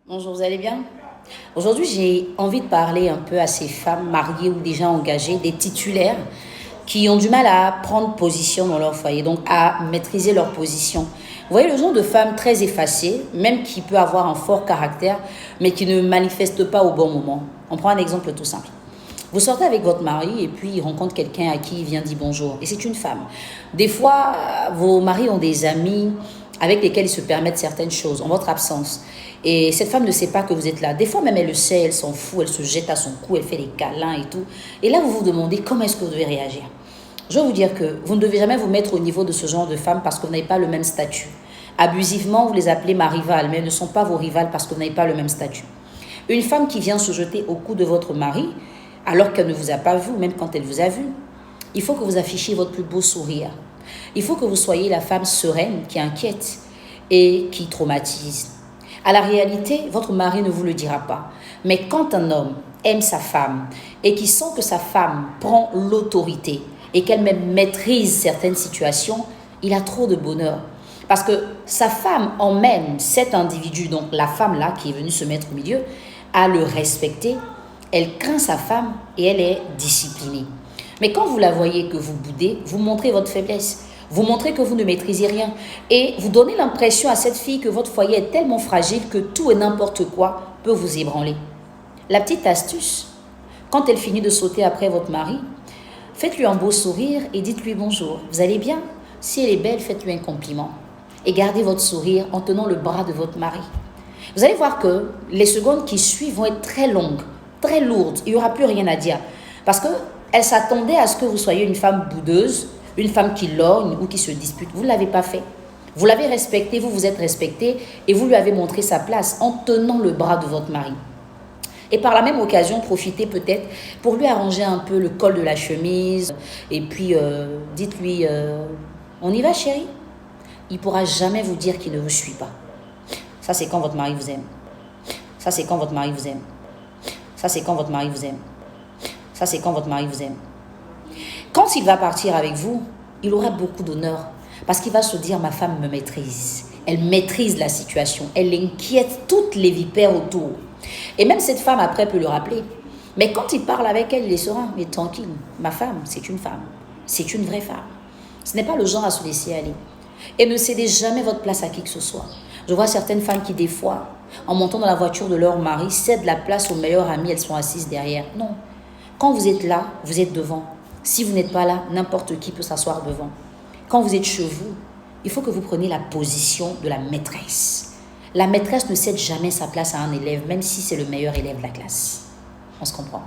Bonjour, vous allez bien? Aujourd'hui, j'ai envie de parler un peu à ces femmes mariées ou déjà engagées, des titulaires qui ont du mal à prendre position dans leur foyer, donc à maîtriser leur position. Vous voyez le genre de femme très effacée, même qui peut avoir un fort caractère, mais qui ne manifeste pas au bon moment. On prend un exemple tout simple. Vous sortez avec votre mari et puis il rencontre quelqu'un à qui il vient dire bonjour. Et c'est une femme. Des fois, vos maris ont des amis avec lesquels ils se permettent certaines choses en votre absence. Et cette femme ne sait pas que vous êtes là. Des fois même, elle le sait, elle s'en fout, elle se jette à son cou, elle fait des câlins et tout. Et là, vous vous demandez comment est-ce que vous devez réagir. Je vais vous dire que vous ne devez jamais vous mettre au niveau de ce genre de femmes parce que vous n'avez pas le même statut. Abusivement, vous les appelez ma rivale, mais elles ne sont pas vos rivales parce que vous n'avez pas le même statut. Une femme qui vient se jeter au cou de votre mari, alors qu'elle ne vous a pas vu, même quand elle vous a vu, il faut que vous affichiez votre plus beau sourire. Il faut que vous soyez la femme sereine qui inquiète et qui traumatise. À la réalité, votre mari ne vous le dira pas. Mais quand un homme aime sa femme et qui sent que sa femme prend l'autorité et qu'elle même maîtrise certaines situations, il a trop de bonheur. Parce que sa femme emmène cet individu, donc la femme-là qui est venue se mettre au milieu, à le respecter. Elle craint sa femme et elle est disciplinée. Mais quand vous la voyez que vous boudez, vous montrez votre faiblesse. Vous montrez que vous ne maîtrisez rien. Et vous donnez l'impression à cette fille que votre foyer est tellement fragile que tout et n'importe quoi peut vous ébranler. La petite astuce, quand elle finit de sauter après votre mari, faites-lui un beau sourire et dites-lui bonjour. Vous allez bien? Si elle est belle, faites-lui un compliment. Et gardez votre sourire en tenant le bras de votre mari. Vous allez voir que les secondes qui suivent vont être très longues, très lourdes. Il n'y aura plus rien à dire. Parce qu'elle s'attendait à ce que vous soyez une femme boudeuse, une femme qui lorgne ou qui se dispute. Vous ne l'avez pas fait. Vous l'avez respecté, vous vous êtes respecté et vous lui avez montré sa place en tenant le bras de votre mari. Et par la même occasion, profitez peut-être pour lui arranger un peu le col de la chemise. Et puis, dites-lui, on y va chérie? Il ne pourra jamais vous dire qu'il ne vous suit pas. Ça, c'est quand votre mari vous aime. Ça, c'est quand votre mari vous aime. Ça, c'est quand votre mari vous aime. Ça, c'est quand votre mari vous aime. Quand il va partir avec vous, il aura beaucoup d'honneur. Parce qu'il va se dire, ma femme me maîtrise. Elle maîtrise la situation. Elle inquiète toutes les vipères autour. Et même cette femme, après, peut le rappeler. Mais quand il parle avec elle, il est serein. Mais tranquille, ma femme, c'est une femme. C'est une vraie femme. Ce n'est pas le genre à se laisser aller. Et ne cédez jamais votre place à qui que ce soit. Je vois certaines femmes qui, des fois, en montant dans la voiture de leur mari, cèdent la place aux meilleures amies, elles sont assises derrière. Non. Quand vous êtes là, vous êtes devant. Si vous n'êtes pas là, n'importe qui peut s'asseoir devant. Quand vous êtes chez vous, il faut que vous preniez la position de la maîtresse. La maîtresse ne cède jamais sa place à un élève, même si c'est le meilleur élève de la classe. On se comprend.